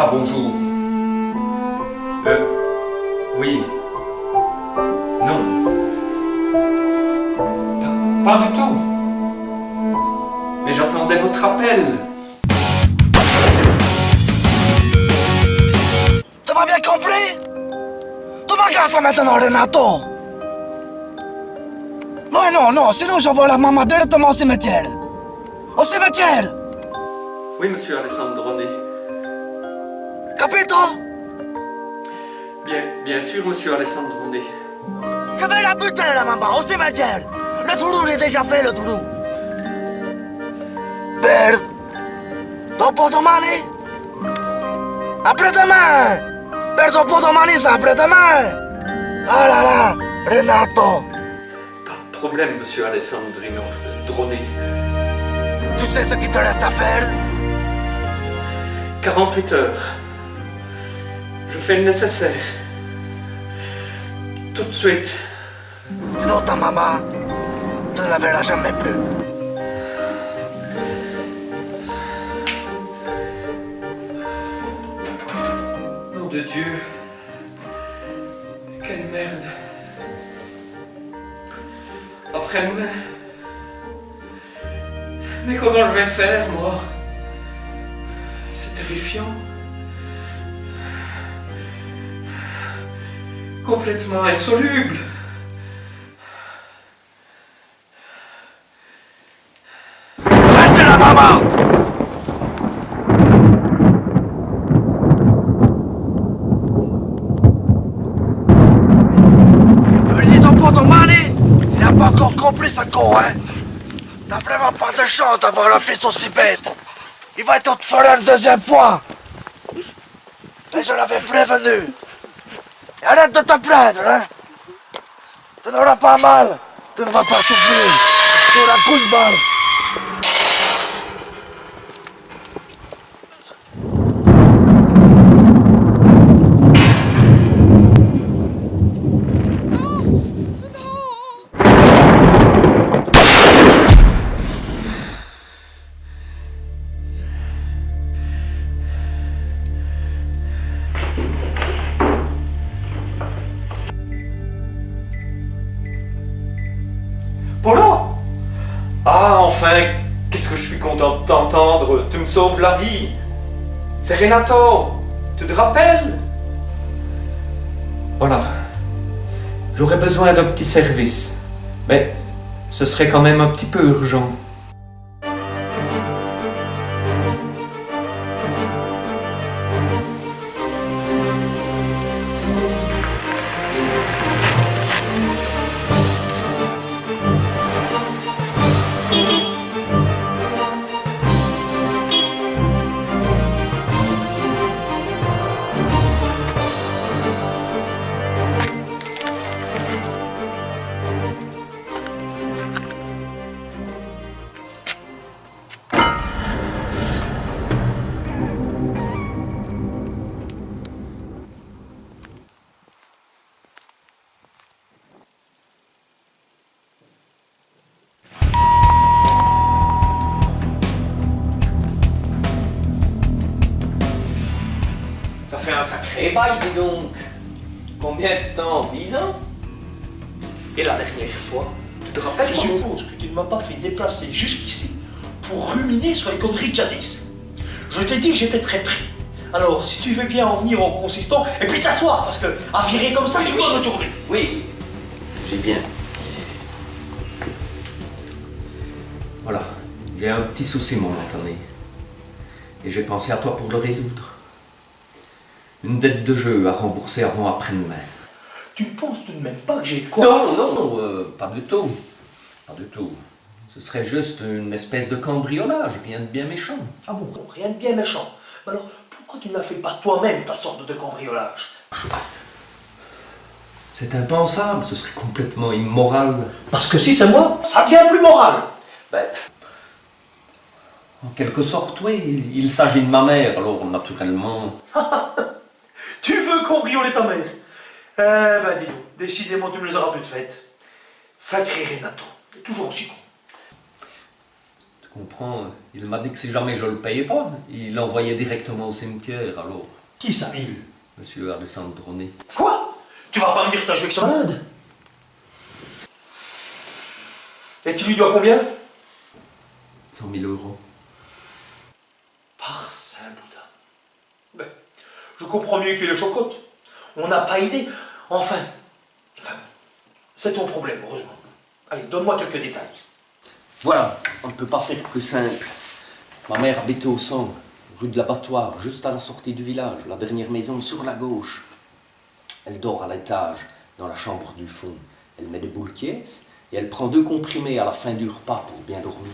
Ah, bonjour. Oui. Non. Pas du tout. Mais j'attendais votre appel. Tu m'as bien compris? Tu me regardes ça maintenant, Renato? Non, sinon j'envoie la maman directement au cimetière. Au cimetière! Oui, monsieur Alessandroni. Capito? Bien sûr, monsieur Alessandroni. Je vais la buter, la maman, au cimetière. Le trou est déjà fait, le trou. Merde. Dopo domani? Après-demain! Per dopo domani, c'est après-demain! Ah là là, Renato! Pas de problème, monsieur Alessandrino Droni. Tu sais ce qu'il te reste à faire? 48 heures. Je fais le nécessaire. Tout de suite. Sinon ta maman, tu ne la verras jamais plus. Nom de Dieu. Quelle merde. Après-demain. Mais comment je vais faire, moi? C'est terrifiant. Complètement insoluble. Arrête la maman! Je lui dis dopo domani, il n'a pas encore compris ce con, hein? T'as vraiment pas de chance d'avoir un fils aussi bête. Il va être forain une deuxième fois. Mais je l'avais prévenu. Et arrête de te plaindre, hein? Tu n'auras pas mal. Tu ne vas pas souffrir. Tu auras coup de balle. Polo! Ah, enfin, qu'est-ce que je suis content de t'entendre. Tu me sauves la vie. C'est Renato. Tu te rappelles? Voilà. J'aurais besoin d'un petit service. Mais ce serait quand même un petit peu urgent. Ça fait un sacré bail, dis donc. Combien de temps? 10 ans? Et la dernière fois, tu te rappelles? Je suppose que tu ne m'as pas fait déplacer jusqu'ici pour ruminer sur les conneries de jadis. Je t'ai dit que j'étais très pris. Alors, si tu veux bien en venir au consistant, et puis t'asseoir, parce que à virer comme ça, tu dois retourner. Oui, j'ai bien. Voilà, j'ai un petit souci momentané. Et j'ai pensé à toi pour le résoudre. Une dette de jeu à rembourser avant après-demain. Tu ne penses tout de même pas que j'ai de quoi? Non, pas du tout. Pas du tout. Ce serait juste une espèce de cambriolage, rien de bien méchant. Ah bon, rien de bien méchant. Mais alors, pourquoi tu ne la fais pas toi-même, ta sorte de cambriolage? C'est impensable, ce serait complètement immoral. Parce que si c'est moi, ça devient plus moral. Ben, en quelque sorte, oui, il s'agit de ma mère, alors naturellement... Tu veux cambrioler ta mère? Eh ben dis donc, décidément tu me les auras toutes faites. Sacré Renato, t'es toujours aussi con. Tu Tu comprends, il m'a dit que si jamais je le payais pas, il l'envoyait directement au cimetière, alors. Qui ça, il? Monsieur Alessandroni. Quoi? Tu vas pas me dire que t'as joué avec ce malade? Et tu lui dois combien? 100 000 euros. Par Saint-Bouddha. Ben, je comprends mieux que les chocottes. On n'a pas idée. Enfin, c'est ton problème, heureusement. Allez, donne-moi quelques détails. Voilà, on ne peut pas faire plus simple. Ma mère habitait au centre, rue de l'Abattoir, juste à la sortie du village, la dernière maison sur la gauche. Elle dort à l'étage, dans la chambre du fond. Elle met des boules quiesces et elle prend 2 comprimés à la fin du repas pour bien dormir.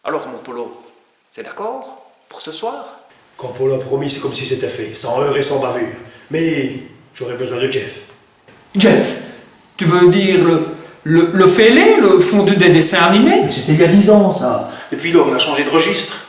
Alors, mon Polo, c'est d'accord pour ce soir? Quand Paul a promis, c'est comme si c'était fait, sans heurts et sans bavure. Mais j'aurais besoin de Jeff. Jeff, tu veux dire le fêlé, le fondu des dessins animés? Mais c'était il y a 10 ans, ça. Depuis lors, on a changé de registre.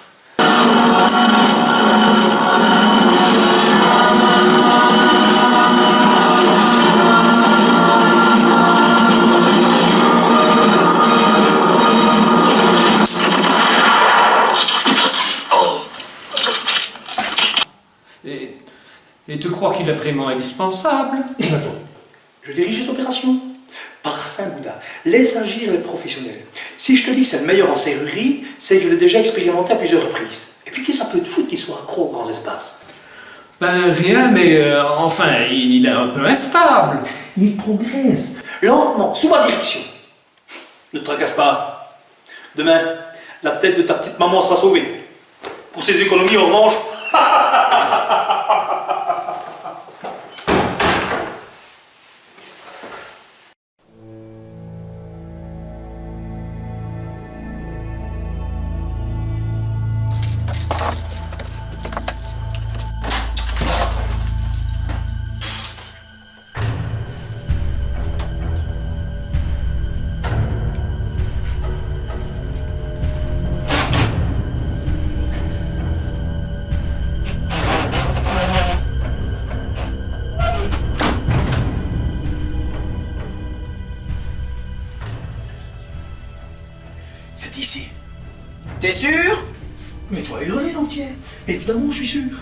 Et tu crois qu'il est vraiment indispensable? Et attends, je dirige les opérations. Par Saint-Bouddha, laisse agir les professionnels. Si je te dis que c'est le meilleur en serrurerie, c'est que je l'ai déjà expérimenté à plusieurs reprises. Et puis qui ça peut te foutre qu'il soit accro aux grands espaces? Ben rien, mais enfin, il est un peu instable. Il progresse. Lentement, sous ma direction. Ne te tracasse pas. Demain, la tête de ta petite maman sera sauvée. Pour ses économies, en revanche... C'est ici. T'es sûr? Mais toi hurler, dentier. Évidemment, je suis sûr.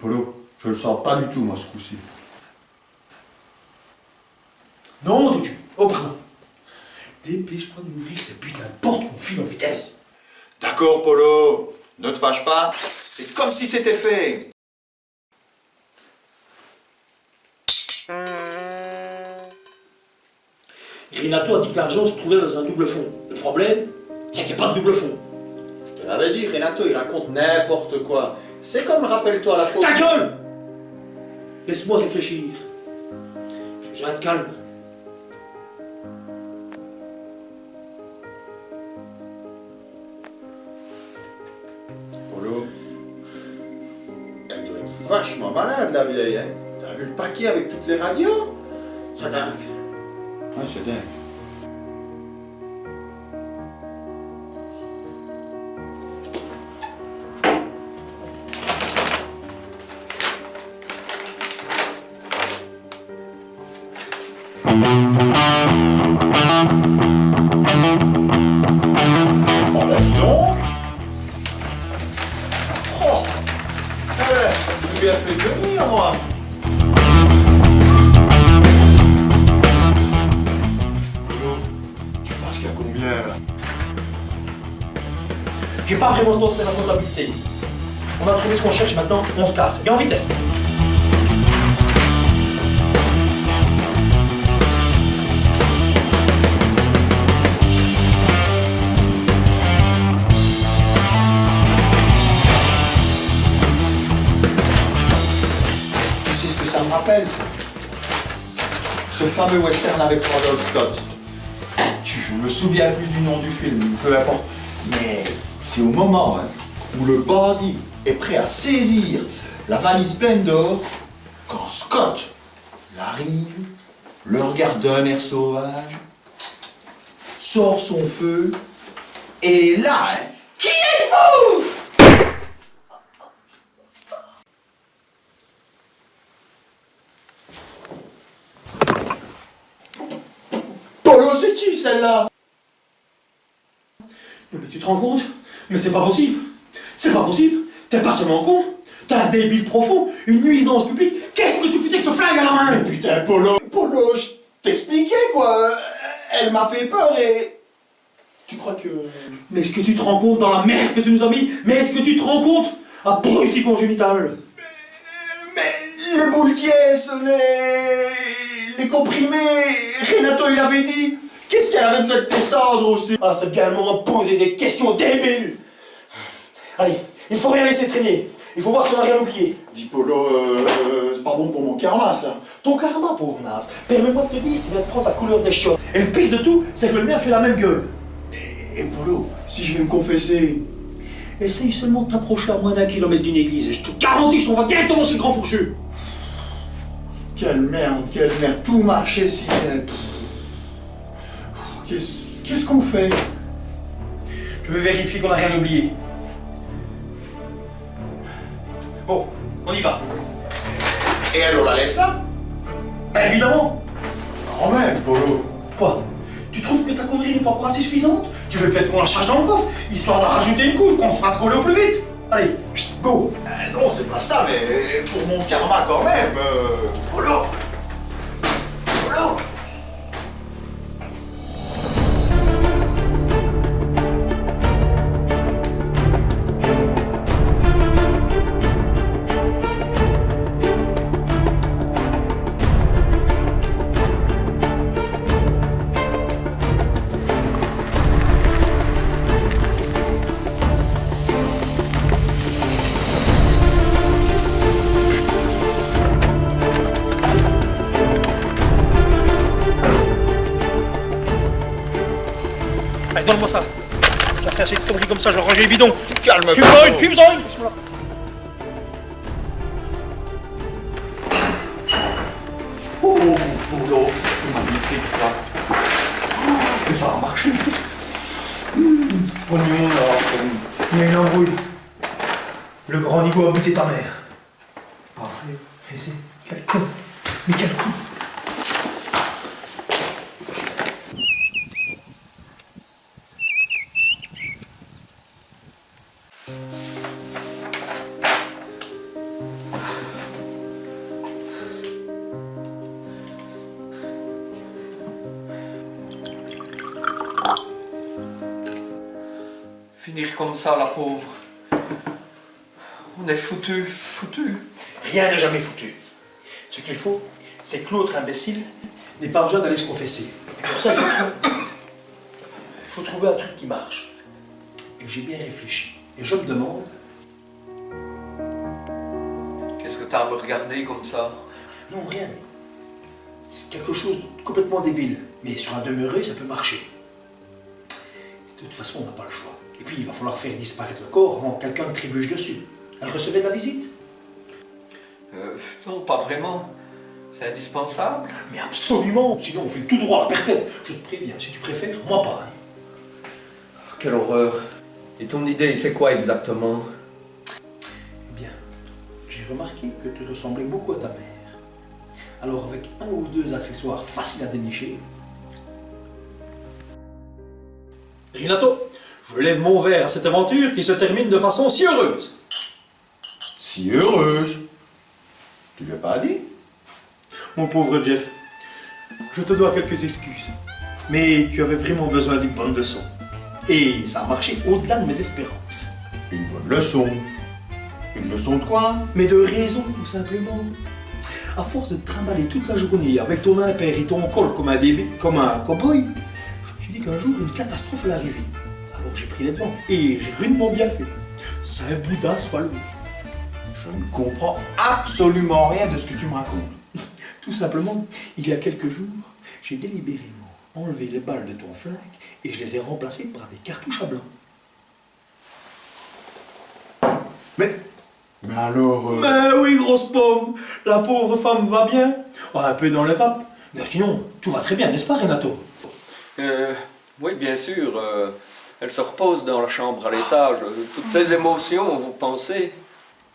Polo, je le sens pas du tout, moi, ce coup-ci. Non, Doudou. Oh, pardon. Dépêche-toi de m'ouvrir cette putain de porte qu'on file en vitesse. D'accord, Polo, ne te fâche pas, c'est comme si c'était fait. Renato a dit que l'argent se trouvait dans un double fond. Le problème, c'est qu'il n'y a pas de double fond. Je te l'avais dit, Renato, il raconte n'importe quoi. C'est comme rappelle-toi la faute. Ta gueule! Laisse-moi réfléchir. J'ai besoin de calme. Polo, elle doit être vachement malade, la vieille, hein. T'as vu le paquet avec toutes les radios? C'est dingue. Ouais, c'est dingue. Oh ben dis donc! Oh! pas vraiment le temps de faire la comptabilité. On a trouvé ce qu'on cherche maintenant, on se casse. Et en vitesse. Tu sais ce que ça me rappelle, ça? Ce fameux western avec Randolph Scott. Je me souviens plus du nom du film, peu importe. Mais c'est au moment où le bandit est prêt à saisir la valise pleine d'or, quand Scott arrive, le regarde d'un air sauvage, sort son feu, et là, Qui êtes-vous? Polo, c'est qui celle-là? Mais tu te rends compte? Mais c'est pas possible. C'est pas possible. T'es pas seulement con. T'as un débile profond, une nuisance publique. Qu'est-ce que tu foutais avec ce flingue à la main? Mais putain, Polo, je t'expliquais quoi. Elle m'a fait peur et... Tu crois que... Mais est-ce que tu te rends compte dans la merde que tu nous as mis? Mais est-ce que tu te rends compte? Abruti congénital. Mais les boules dièses, les comprimés, Renato il avait dit. Qu'est-ce qu'elle avait besoin de tes cendres aussi? Ah, ce gars m'a posé des questions débiles. Allez, il faut rien laisser traîner. Il faut voir si on a rien oublié. Dis Polo, c'est pas bon pour mon karma ça. Ton karma, pauvre naze, permets-moi de te dire qu'il vient de prendre la couleur des chiottes. Et le pire de tout, c'est que le mien fait la même gueule. Et Polo, si je vais me confesser... Essaye seulement de t'approcher à moins d'1 kilomètre d'une église et je te garantis que je t'envoie directement chez le grand fourchu. Quelle merde, tout marchait si bien. Qu'est-ce qu'on fait? Je vais vérifier qu'on n'a rien oublié. Bon, on y va. Et elle, on la laisse là? Ben évidemment. Quand même, Polo. Quoi? Tu trouves que ta connerie n'est pas encore assez suffisante? Tu veux peut-être qu'on la charge dans le coffre, histoire d'en rajouter une couche, qu'on se fasse gauler au plus vite? Allez, go! Non, c'est pas ça, mais pour mon karma quand même. Polo! Polo! Allez, donne-moi ça. Je vais faire cette connerie comme ça, je vais ranger les bidons. Calme-toi. Tu me donnes, tu me donnes. Oh, Polo, c'est magnifique ça. Est-ce que ça a marché? Pognon là. Il y a une embrouille. Le grand Nigo a buté ta mère. Parfait. Et c'est... Quel con. Mais quel con. Finir comme ça, la pauvre. On est foutu, foutu. Rien n'est jamais foutu. Ce qu'il faut, c'est que l'autre imbécile n'ait pas besoin d'aller se confesser. Et pour ça, il faut trouver un truc qui marche. Et j'ai bien réfléchi. Et je me demande... Qu'est-ce que t'as à me regarder comme ça? Non, rien. C'est quelque chose de complètement débile. Mais sur un demeuré, ça peut marcher. De toute façon, on n'a pas le choix. Et puis, il va falloir faire disparaître le corps avant que quelqu'un ne trébuche dessus. Elle recevait de la visite? Non, pas vraiment. C'est indispensable. Mais absolument. Sinon, on fait tout droit à la perpète. Je te préviens, si tu préfères, moi pas. Quelle horreur. Et ton idée, c'est quoi exactement? Eh bien, j'ai remarqué que tu ressemblais beaucoup à ta mère. Alors, avec un ou deux accessoires faciles à dénicher... Renato, je lève mon verre à cette aventure qui se termine de façon si heureuse. Si heureuse. Tu lui as pas dit? Mon pauvre Jeff, je te dois quelques excuses. Mais tu avais vraiment besoin d'une bonne leçon. Et ça a marché au-delà de mes espérances. Une bonne leçon. Une leçon de quoi? Mais de raison, tout simplement. À force de te trimballer toute la journée avec ton impair et ton col comme un cow-boy, je me suis dit qu'un jour, une catastrophe allait arriver. Alors j'ai pris les devants et j'ai rudement bien fait. Saint Bouddha soit loué. Je ne comprends absolument rien de ce que tu me racontes. Tout simplement, il y a quelques jours, j'ai délibérément enlevé les balles de ton flingue et je les ai remplacées par des cartouches à blanc. Mais alors... Mais oui, grosse pomme, la pauvre femme va bien. Oh, un peu dans les vapes. Mais sinon, tout va très bien, n'est-ce pas, Renato? Oui, bien sûr. Elle se repose dans la chambre à l'étage. Toutes ces émotions, vous pensez?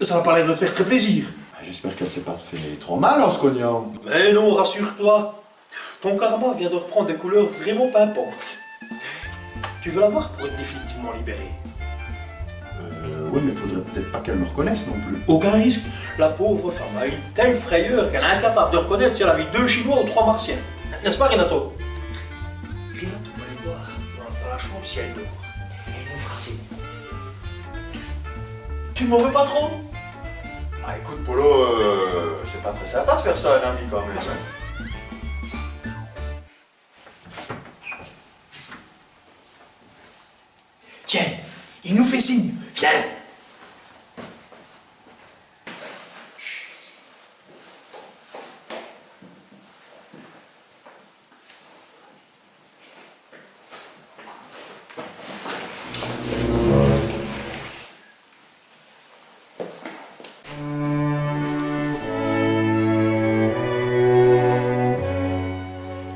Ça va pas l'air de te faire très plaisir. J'espère qu'elle s'est pas fait trop mal en se cognant. Mais non, rassure-toi. Ton karma vient de reprendre des couleurs vraiment pimpantes. Tu veux la voir pour être définitivement libéré? Oui, mais faudrait peut-être pas qu'elle me reconnaisse non plus. Aucun risque. La pauvre femme a une telle frayeur qu'elle est incapable de reconnaître si elle a vu 2 Chinois ou 3 Martiens. N'est-ce pas, Renato? Renato va aller voir dans la chambre si elle dort. Et elle nous fera signe. Tu m'en veux pas trop? Ah écoute, Polo, c'est pas très sympa de faire ça à un ami quand même. Hein. Tiens, il nous fait signe. Viens!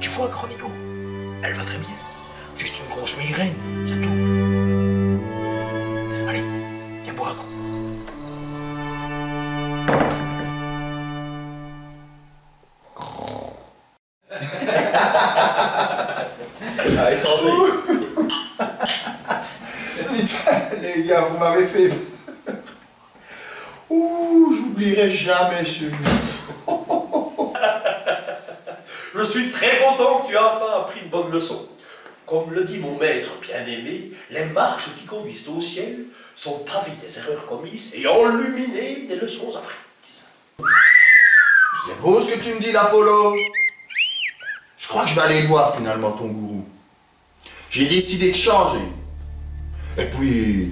Tu vois, grand Nico, elle va très bien. Juste une grosse migraine, c'est tout. Allez, viens boire un coup. Allez, santé. Putain, les gars, vous m'avez fait... Ouh, j'oublierai jamais celui-là. Je suis très content que tu aies enfin appris une bonne leçon. Comme le dit mon maître bien-aimé, les marches qui conduisent au ciel sont pavées des erreurs commises et enluminées des leçons apprises. C'est beau ce que tu me dis, l'Apollo. Je crois que je vais aller le voir finalement, ton gourou. J'ai décidé de changer. Et puis,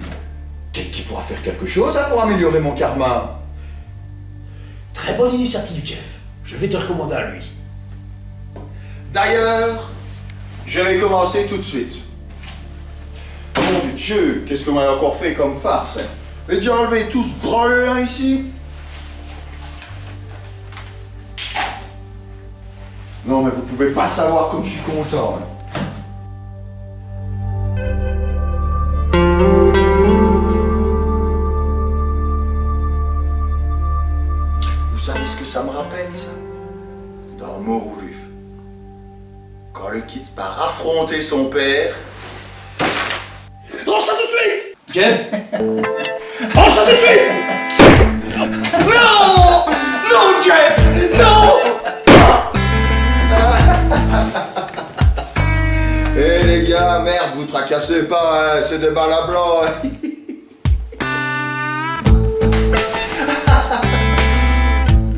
peut-être qu'il pourra faire quelque chose hein, pour améliorer mon karma. Très bonne initiative, Jeff. Je vais te recommander à lui. D'ailleurs, je vais commencer tout de suite. Mon Dieu, qu'est-ce qu'on m'a encore fait comme farce hein. J'ai déjà enlevé tout ce drôle là ici. Non mais vous pouvez pas savoir comme je suis content. Hein. Vous savez ce que ça me rappelle ça? Dans Mort ou Vif. Quand le kid part affronter son père. Range ça tout de suite! Jeff? Range ça tout de suite! Non! Non, Jeff! Non! Eh les gars, merde, vous tracassez pas, hein, c'est des balles à blanc.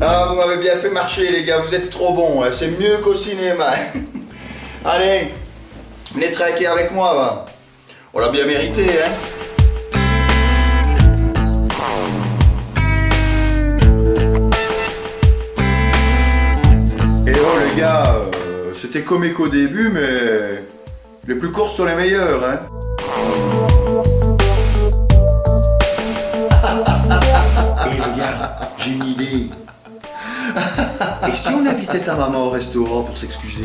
Ah, vous m'avez bien fait marcher les gars, vous êtes trop bons, hein, c'est mieux qu'au cinéma. Allez, venez traquer avec moi, va. On l'a bien mérité, hein. Et oh les gars, c'était comique au début, mais les plus courts sont les meilleurs, hein. Et les gars, j'ai une idée. Et si on invitait ta maman au restaurant pour s'excuser?